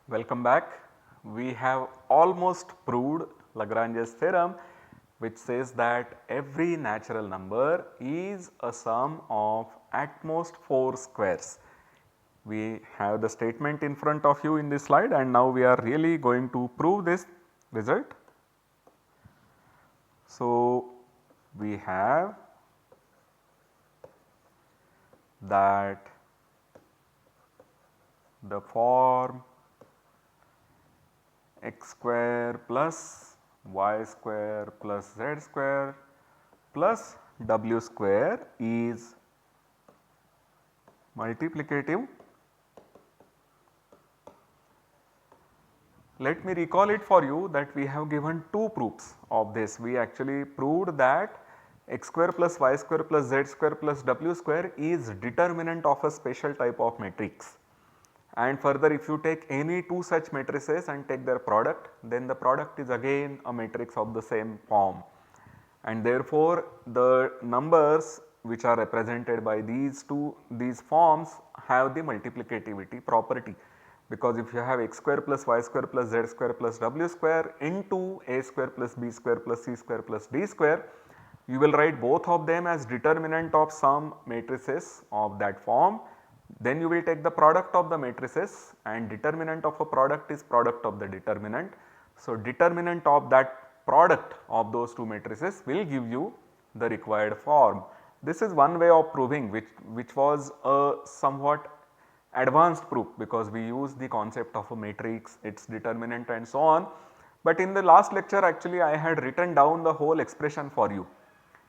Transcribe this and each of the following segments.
Welcome back. We have almost proved Lagrange's theorem, which says that every natural number is a sum of at most 4 squares. We have the statement in front of you in this slide, and now we are really going to prove this result. So, we have that the form x square plus y square plus z square plus w square is multiplicative. Let me recall it for you that we have given two proofs of this. We actually proved that x square plus y square plus z square plus w square is determinant of a special type of matrix. And further, if you take any two such matrices and take their product, then the product is again a matrix of the same form. And therefore, the numbers which are represented by these forms have the multiplicativity property, because if you have x square plus y square plus z square plus w square into a square plus b square plus c square plus d square, you will write both of them as determinant of some matrices of that form. Then you will take the product of the matrices, and determinant of a product is product of the determinant. So, determinant of that product of those two matrices will give you the required form. This is one way of proving, which was a somewhat advanced proof, because we use the concept of a matrix, its determinant and so on. But in the last lecture actually I had written down the whole expression for you.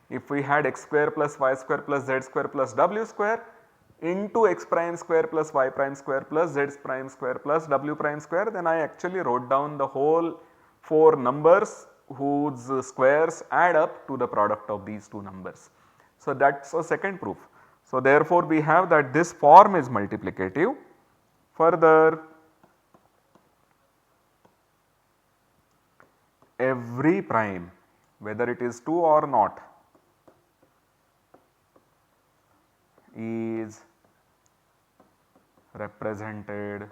If we had x square plus y square plus z square plus w square into x prime square plus y prime square plus z prime square plus w prime square, then I actually wrote down the whole 4 numbers whose squares add up to the product of these two numbers. So, that is a second proof. So, therefore, we have that this form is multiplicative. Further, every prime, whether it is 2 or not, is represented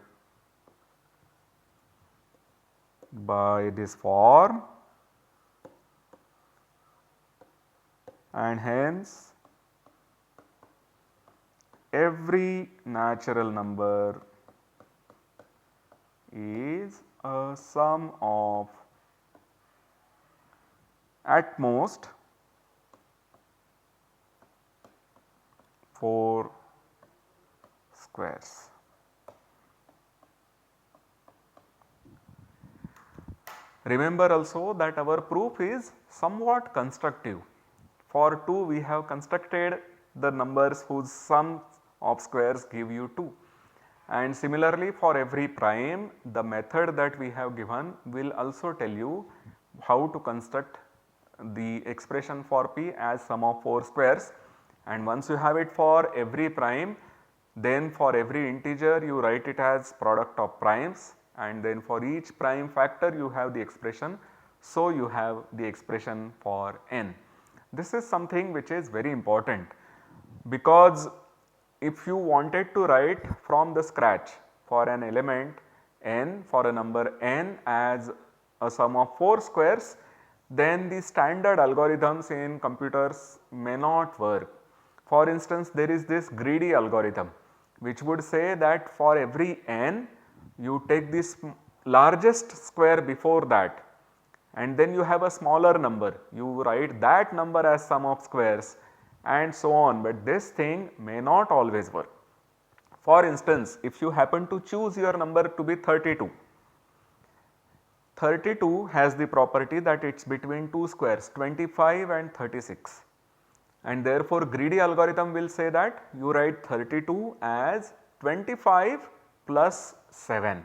by this form, and hence every natural number is a sum of at most 4 squares. Remember also that our proof is somewhat constructive. For 2 we have constructed the numbers whose sum of squares give you 2, and similarly for every prime the method that we have given will also tell you how to construct the expression for p as sum of 4 squares. And once you have it for every prime, then for every integer you write it as product of primes, and then for each prime factor you have the expression. So, you have the expression for n. This is something which is very important, because if you wanted to write from the scratch for an element n, for a number n as a sum of 4 squares, then the standard algorithms in computers may not work. For instance, there is this greedy algorithm which would say that for every n you take this largest square before that, and then you have a smaller number, you write that number as sum of squares and so on, but this thing may not always work. For instance, if you happen to choose your number to be 32, 32 has the property that it is between two squares 25 and 36, and therefore greedy algorithm will say that you write 32 as 25 plus 7,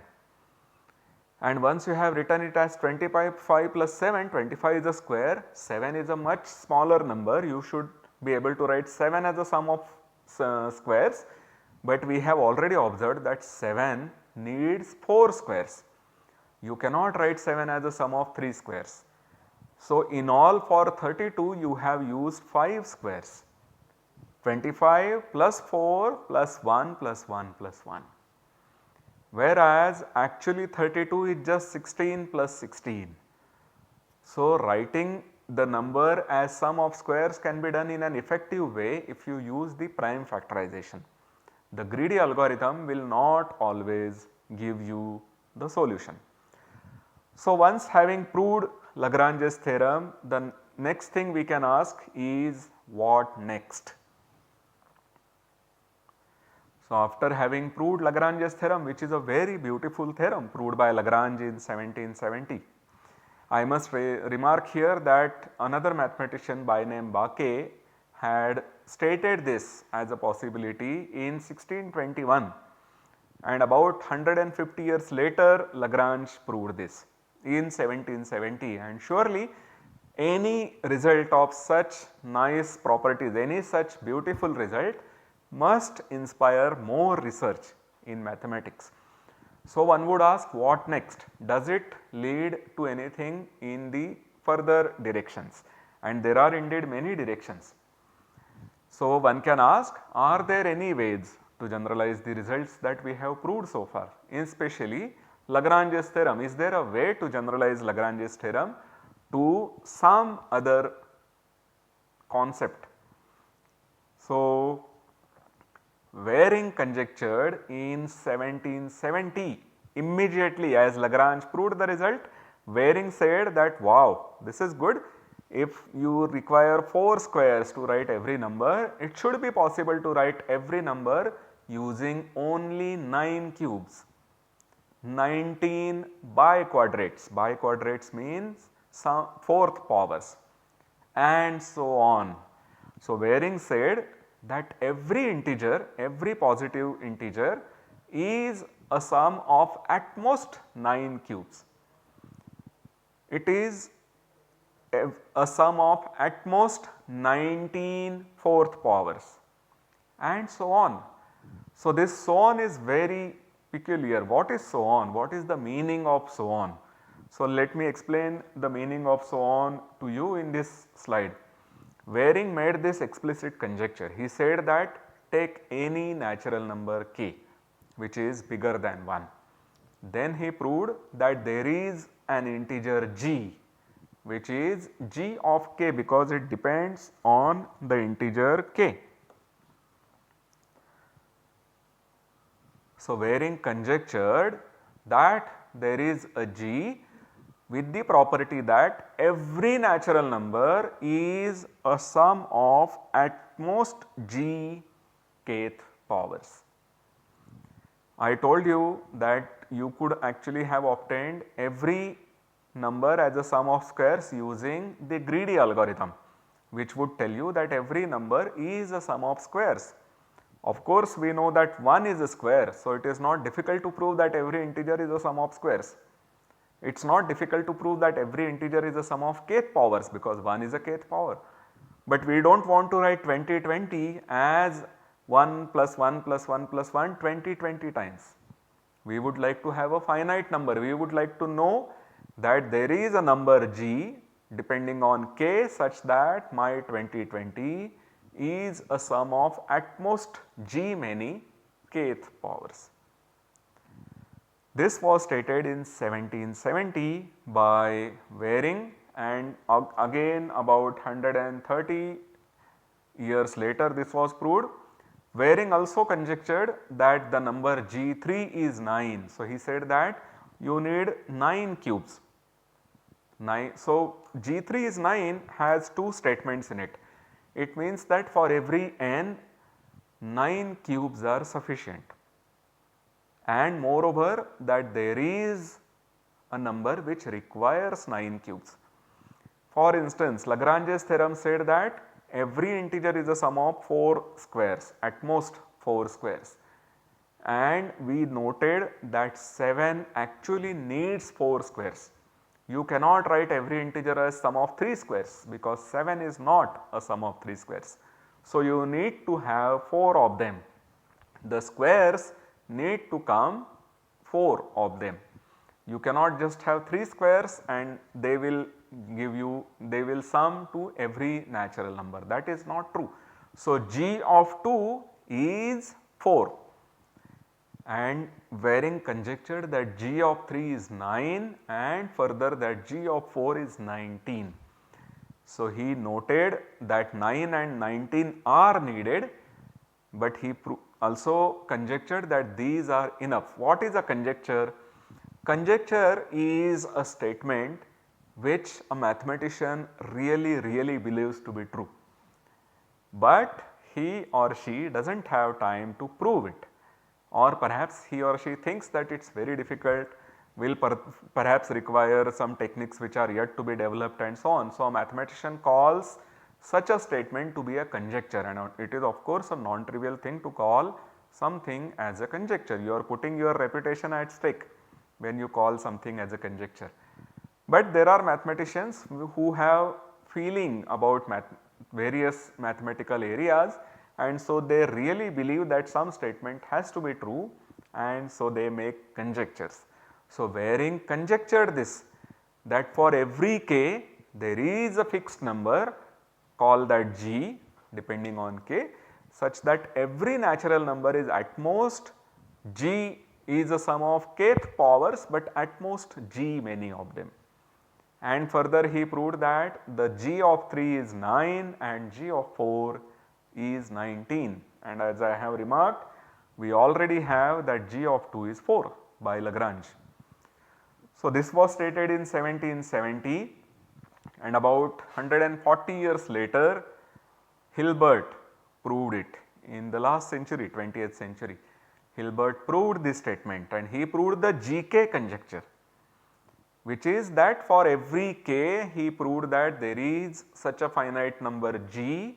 and once you have written it as 25 plus 7, 25 is a square, 7 is a much smaller number, you should be able to write 7 as a sum of squares, but we have already observed that 7 needs 4 squares. You cannot write 7 as a sum of 3 squares. So, in all for 32 you have used 5 squares, 25 plus 4 plus 1 plus 1 plus 1. whereas actually 32 is just 16 plus 16. So, writing the number as sum of squares can be done in an effective way if you use the prime factorization. The greedy algorithm will not always give you the solution. So, once having proved Lagrange's theorem, the next thing we can ask is what next? So, after having proved Lagrange's theorem, which is a very beautiful theorem proved by Lagrange in 1770, I must remark here that another mathematician by name Baquet had stated this as a possibility in 1621, and about 150 years later Lagrange proved this in 1770, and surely any result of such nice properties, any such beautiful result must inspire more research in mathematics. So, one would ask what next? Does it lead to anything in the further directions? And there are indeed many directions. So, one can ask, are there any ways to generalize the results that we have proved so far, especially Lagrange's theorem? Is there a way to generalize Lagrange's theorem to some other concept? So, Waring conjectured in 1770, immediately as Lagrange proved the result, Waring said that wow, this is good. If you require 4 squares to write every number, it should be possible to write every number using only 9 cubes, 19 biquadrates. Biquadrates means some fourth powers, and so on. So, Waring said that every integer, every positive integer is a sum of at most 9 cubes. It is a sum of at most 19 fourth powers, and so on. So, this so on is very peculiar. What is so on? What is the meaning of so on? So, let me explain the meaning of so on to you in this slide. Waring made this explicit conjecture. He said that take any natural number k which is bigger than 1. Then he proved that there is an integer g which is g of k because it depends on the integer k. So, Waring conjectured that there is a g with the property that every natural number is a sum of at most g kth powers. I told you that you could actually have obtained every number as a sum of squares using the greedy algorithm, which would tell you that every number is a sum of squares. Of course, we know that 1 is a square, so it is not difficult to prove that every integer is a sum of squares. It is not difficult to prove that every integer is a sum of kth powers because 1 is a kth power. But we do not want to write 2020 as 1 plus 1 plus 1 plus 1 20 times. We would like to have a finite number. We would like to know that there is a number g depending on k such that my 2020 is a sum of at most g many kth powers. This was stated in 1770 by Waring, and again about 130 years later this was proved. Waring also conjectured that the number G3 is 9. So, he said that you need 9 cubes. So, G3 is 9 has 2 statements in it. It means that for every n, 9 cubes are sufficient, and moreover that there is a number which requires 9 cubes. For instance, Lagrange's theorem said that every integer is a sum of 4 squares, at most 4 squares, and we noted that 7 actually needs 4 squares. You cannot write every integer as sum of 3 squares because 7 is not a sum of 3 squares. So, you need to have 4 of them. The squares need to come 4 of them. You cannot just have 3 squares and they will sum to every natural number, that is not true. So, g of 2 is 4. and Waring conjectured that g of 3 is 9 and further that g of 4 is 19. So, he noted that 9 and 19 are needed, but he also conjectured that these are enough. What is a conjecture? Conjecture is a statement which a mathematician really believes to be true, but he or she does not have time to prove it, or perhaps he or she thinks that it is very difficult, will perhaps require some techniques which are yet to be developed and so on. So, a mathematician calls such a statement to be a conjecture, and it is of course a non-trivial thing to call something as a conjecture. You are putting your reputation at stake when you call something as a conjecture. But there are mathematicians who have feeling about various mathematical areas, and so they really believe that some statement has to be true, and so they make conjectures. So, Waring conjectured this, that for every k there is a fixed number, call that g depending on k, such that every natural number is at most g is a sum of kth powers, but at most g many of them. And further he proved that the g of 3 is 9 and g of 4 is 19, and as I have remarked, we already have that g of 2 is 4 by Lagrange. So, this was stated in 1770, and about 140 years later Hilbert proved it in the last century, 20th century. Hilbert proved this statement, and he proved the GK conjecture, which is that for every k he proved that there is such a finite number g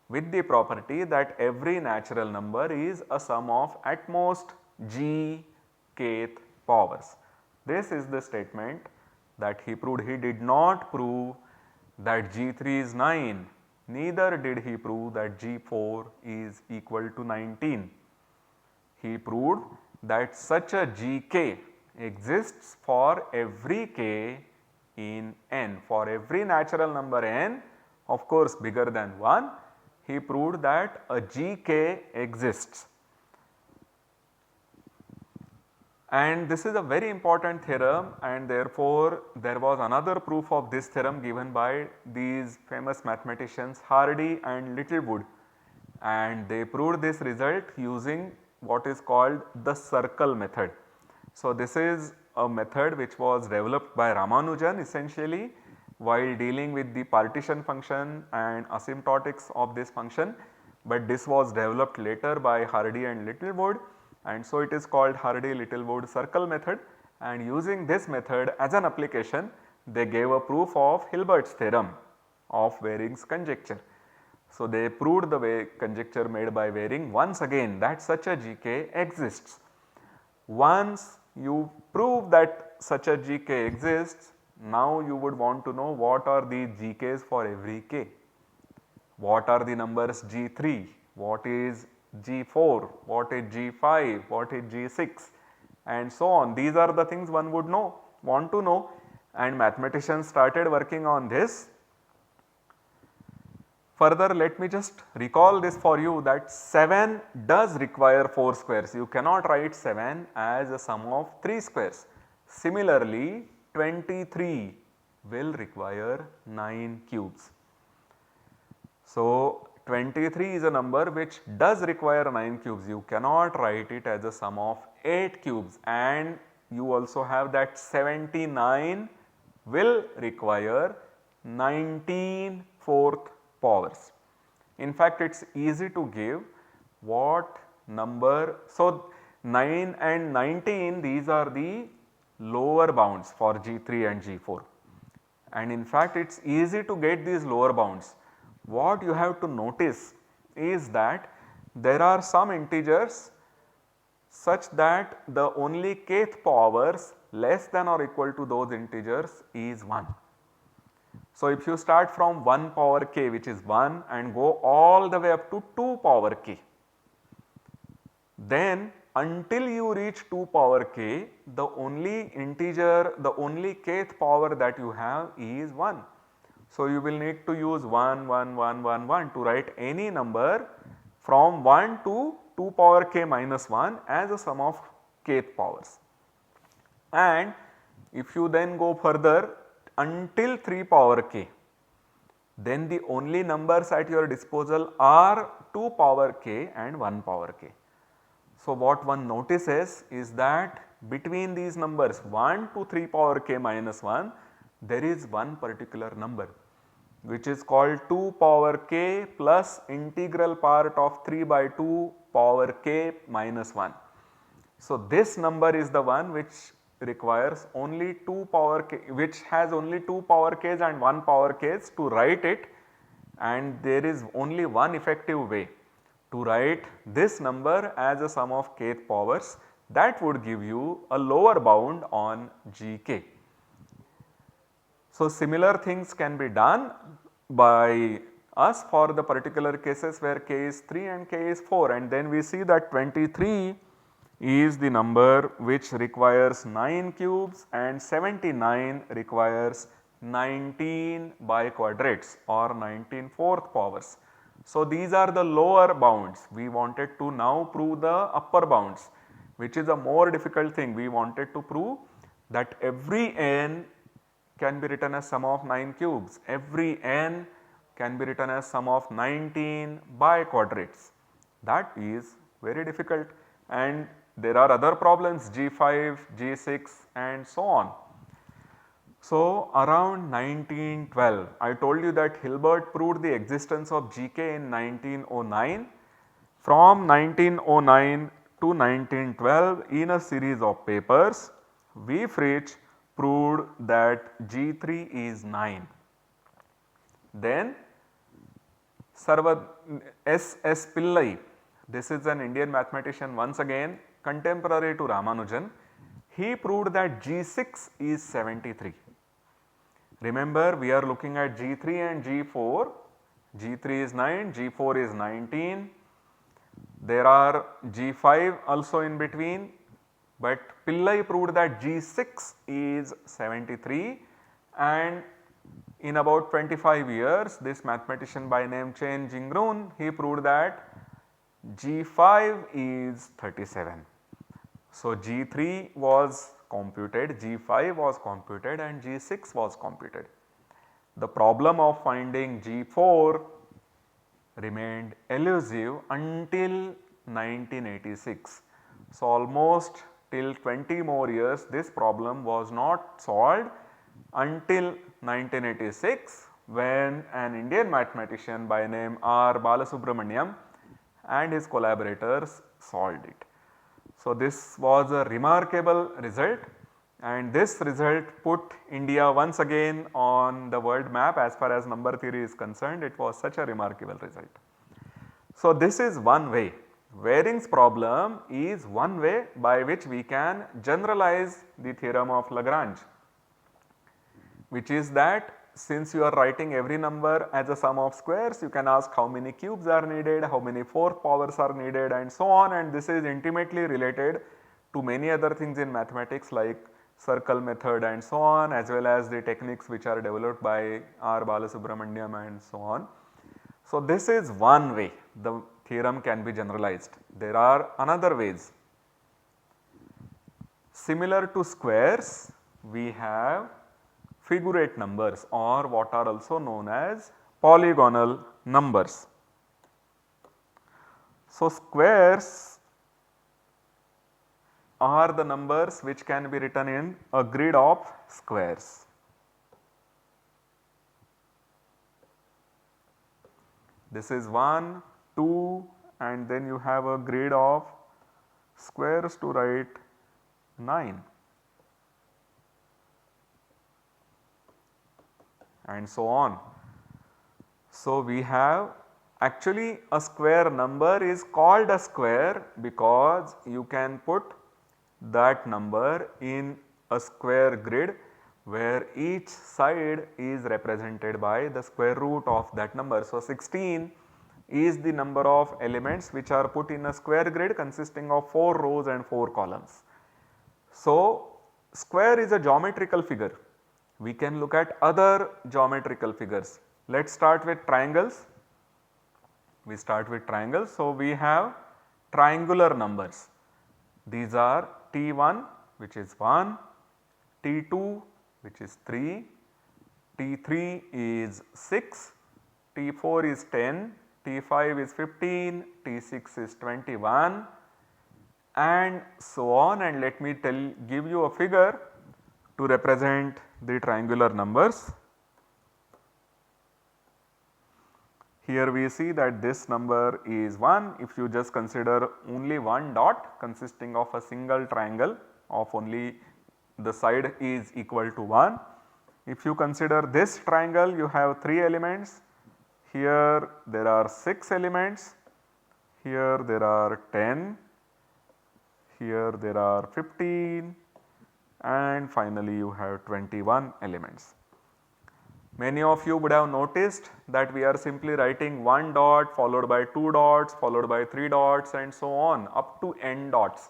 with the property that every natural number is a sum of at most g kth powers. This is the statement that he proved. He did not prove that g3 is 9, neither did he prove that g4 is equal to 19. He proved that such a gk exists for every k in n. For every natural number n, of course bigger than 1, he proved that a gk exists. And this is a very important theorem, and therefore there was another proof of this theorem given by these famous mathematicians Hardy and Littlewood, and they proved this result using what is called the circle method. So, this is a method which was developed by Ramanujan essentially while dealing with the partition function and asymptotics of this function, but this was developed later by Hardy and Littlewood, and so it is called Hardy-Littlewood circle method, and using this method as an application they gave a proof of Hilbert's theorem of Waring's conjecture. So, they proved the conjecture made by Waring once again that such a gk exists. Once you prove that such a gk exists, now you would want to know what are the gk's for every k. What are the numbers g3, what is g4, what is g5, what is g6 and so on. These are the things one would want to know, and mathematicians started working on this. Further, let me just recall this for you that 7 does require 4 squares. You cannot write 7 as a sum of 3 squares. Similarly, 23 will require 9 cubes. So, 23 is a number which does require 9 cubes. You cannot write it as a sum of 8 cubes, and you also have that 79 will require 19 fourth powers. In fact, it is easy to give what number. So, 9 and 19, these are the lower bounds for G3 and G4, and in fact it is easy to get these lower bounds. What you have to notice is that there are some integers such that the only kth powers less than or equal to those integers is 1. So, if you start from 1 power k, which is 1, and go all the way up to 2 power k, then until you reach 2 power k, the only integer, the only kth power that you have is 1. So, you will need to use 1, 1, 1, 1, 1 to write any number from 1 to 2 power k minus 1 as a sum of kth powers. And if you then go further until 3 power k, then the only numbers at your disposal are 2 power k and 1 power k. So, what one notices is that between these numbers 1 to 3 power k minus 1, there is one particular number which is called 2 power k plus integral part of 3 by 2 power k minus 1. So, this number is the one which requires only 2 power k, which has only 2 power k's and 1 power k's to write it, and there is only one effective way to write this number as a sum of kth powers. That would give you a lower bound on Gk. So, similar things can be done by us for the particular cases where k is 3 and k is 4, and then we see that 23 is the number which requires 9 cubes and 79 requires 19 biquadrates or 19 fourth powers. So, these are the lower bounds. We wanted to now prove the upper bounds, which is a more difficult thing. We wanted to prove that every n can be written as sum of 9 cubes, every n can be written as sum of 19 biquadrates. That is very difficult, and there are other problems G5, G6 and so on. So, around 1912, I told you that Hilbert proved the existence of Gk in 1909. From 1909 to 1912, in a series of papers, V. Fritsch proved that G3 is 9. Then S. S. Pillai, this is an Indian mathematician once again contemporary to Ramanujan, he proved that G6 is 73. Remember, we are looking at G3 and G4, G3 is 9, G4 is 19, there are G5 also in between, but Pillai proved that G6 is 73, and in about 25 years this mathematician by name Chen Jingrun, he proved that G5 is 37. So, G3 was computed, G5 was computed and G6 was computed. The problem of finding G4 remained elusive until 1986. So, almost till 20 more years this problem was not solved until 1986, when an Indian mathematician by name R. Balasubramaniam and his collaborators solved it. So, this was a remarkable result, and this result put India once again on the world map as far as number theory is concerned. It was such a remarkable result. So, this is one way. Waring's problem is one way by which we can generalize the theorem of Lagrange, which is that since you are writing every number as a sum of squares, you can ask how many cubes are needed, how many fourth powers are needed and so on, and this is intimately related to many other things in mathematics like circle method and so on, as well as the techniques which are developed by R. Balasubramaniam and so on. So, this is one way the theorem can be generalized. There are another ways. Similar to squares, we have figurate numbers or what are also known as polygonal numbers. So, squares are the numbers which can be written in a grid of squares. This is 1, 2 and then you have a grid of squares to write 9. And so on. So, we have actually a square number is called a square because you can put that number in a square grid where each side is represented by the square root of that number. So, 16 is the number of elements which are put in a square grid consisting of 4 rows and 4 columns. So, square is a geometrical figure. We can look at other geometrical figures. Let us start with triangles. We start with triangles. So, we have triangular numbers. These are T1 which is 1, T2 which is 3, T3 is 6, T4 is 10, T5 is 15, T6 is 21 and so on, and let me give you a figure to represent the triangular numbers. Here we see that this number is 1 if you just consider only one dot consisting of a single triangle of only the side is equal to 1. If you consider this triangle, you have 3 elements, here there are 6 elements, here there are 10, here there are 15 and finally you have 21 elements. Many of you would have noticed that we are simply writing one dot followed by 2 dots followed by 3 dots and so on up to n dots,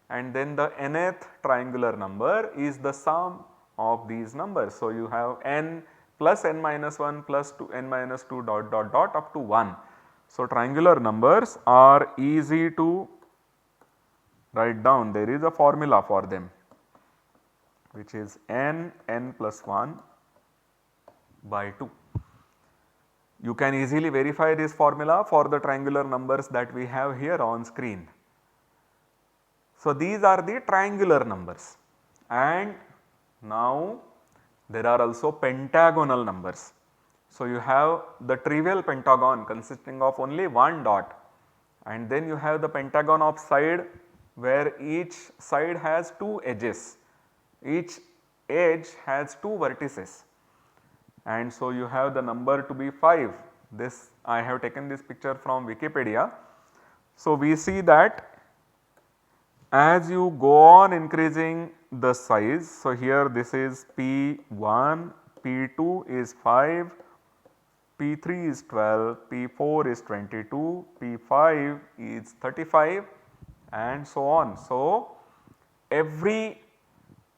and then the nth triangular number is the sum of these numbers. So, you have n plus n minus 1 plus 2 n minus 2 dot dot dot up to 1. So, triangular numbers are easy to write down. There is a formula for them which is n plus 1 by 2. You can easily verify this formula for the triangular numbers that we have here on screen. So, these are the triangular numbers, and now there are also pentagonal numbers. So, you have the trivial pentagon consisting of only one dot, and then you have the pentagon of side where each side has 2 edges, each edge has 2 vertices, and so you have the number to be 5. This I have taken this picture from Wikipedia. So, we see that as you go on increasing the size, so here this is P1, P2 is 5, P3 is 12, P4 is 22, P5 is 35 and so on. So, every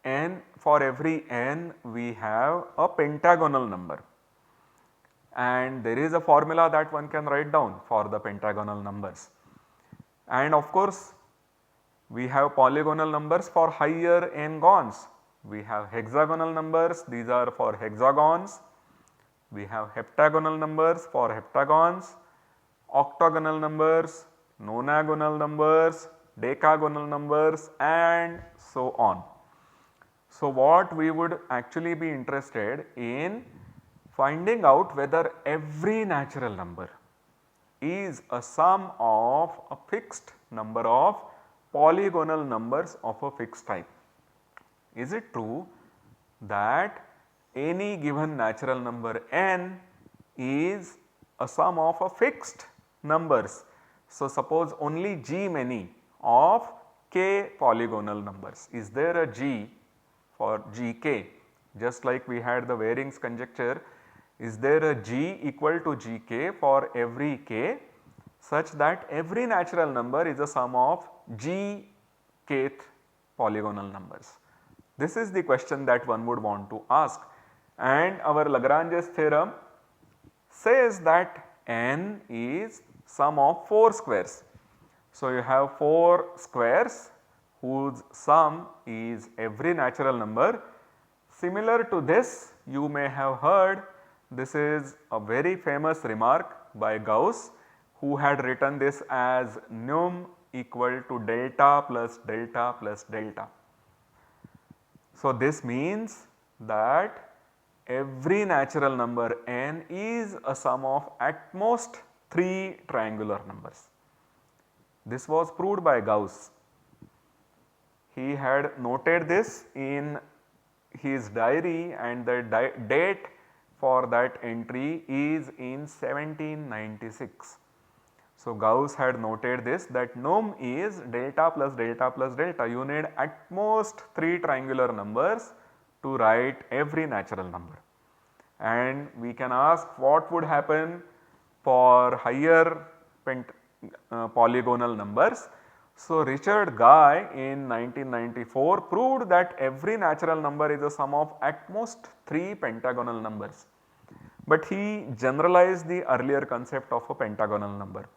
n, for every n we have a pentagonal number, and there is a formula that one can write down for the pentagonal numbers. And of course, we have polygonal numbers for higher n-gons. We have hexagonal numbers, these are for hexagons. We have heptagonal numbers for heptagons, octagonal numbers, nonagonal numbers, decagonal numbers and so on. So, what we would actually be interested in finding out whether every natural number is a sum of a fixed number of polygonal numbers of a fixed type. Is it true that any given natural number n is a sum of a fixed numbers? So, suppose only g many of k polygonal numbers. Is there a g for gk? Just like we had the Waring's conjecture, is there a g equal to gk for every k such that every natural number is a sum of g kth polygonal numbers? This is the question that one would want to ask, and our Lagrange's theorem says that n is sum of 4 squares. So, you have 4 squares whose sum is every natural number. Similar to this, you may have heard, this is a very famous remark by Gauss, who had written this as num equal to delta plus delta plus delta. So, this means that every natural number n is a sum of at most 3 triangular numbers. This was proved by Gauss. He had noted this in his diary, and the date for that entry is in 1796. So, Gauss had noted this, that num is delta plus delta plus delta. You need at most 3 triangular numbers to write every natural number. And we can ask what would happen for higher polygonal numbers. So, Richard Guy in 1994 proved that every natural number is a sum of at most 3 pentagonal numbers, but he generalized the earlier concept of a pentagonal number.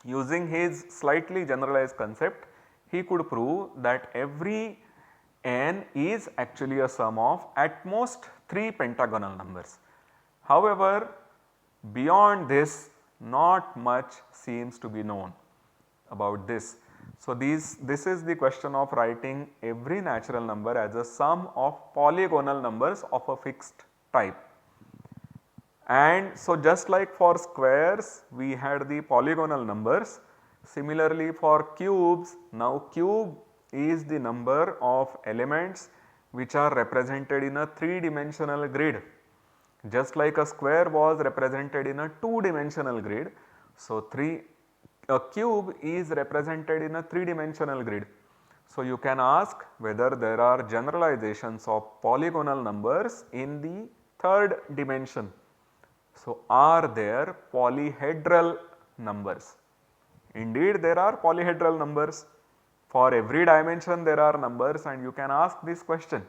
using his slightly generalized concept, he could prove that every n is actually a sum of at most 3 pentagonal numbers. However, beyond this not much seems to be known about this. So, this is the question of writing every natural number as a sum of polygonal numbers of a fixed type. And so, just like for squares we had the polygonal numbers, similarly for cubes, now cube is the number of elements which are represented in a 3-dimensional grid, just like a square was represented in a 2-dimensional grid. So, a cube is represented in a 3-dimensional grid. So, you can ask whether there are generalizations of polygonal numbers in the 3rd dimension. So, are there polyhedral numbers? Indeed, there are polyhedral numbers. For every dimension there are numbers, and you can ask this question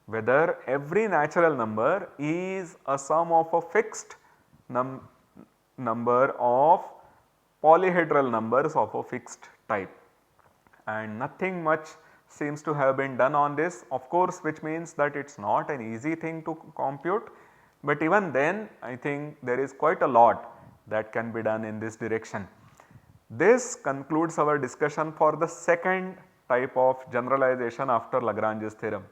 whether every natural number is a sum of a fixed number of polyhedral numbers of a fixed type, and nothing much seems to have been done on this, of course, which means that it is not an easy thing to compute, but even then I think there is quite a lot that can be done in this direction. This concludes our discussion for the second type of generalization after Lagrange's theorem.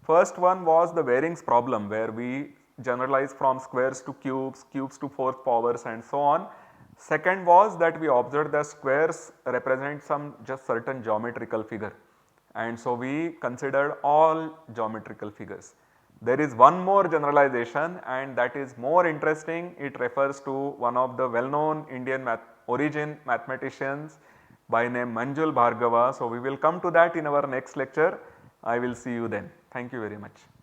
First one was the Waring's problem, where we generalize from squares to cubes, cubes to 4th powers and so on. Second was that we observed that squares represent some just certain geometrical figure, and so we considered all geometrical figures. There is one more generalization, and that is more interesting. It refers to one of the well known Indian origin mathematicians by name Manjul Bhargava. So, we will come to that in our next lecture. I will see you then. Thank you very much.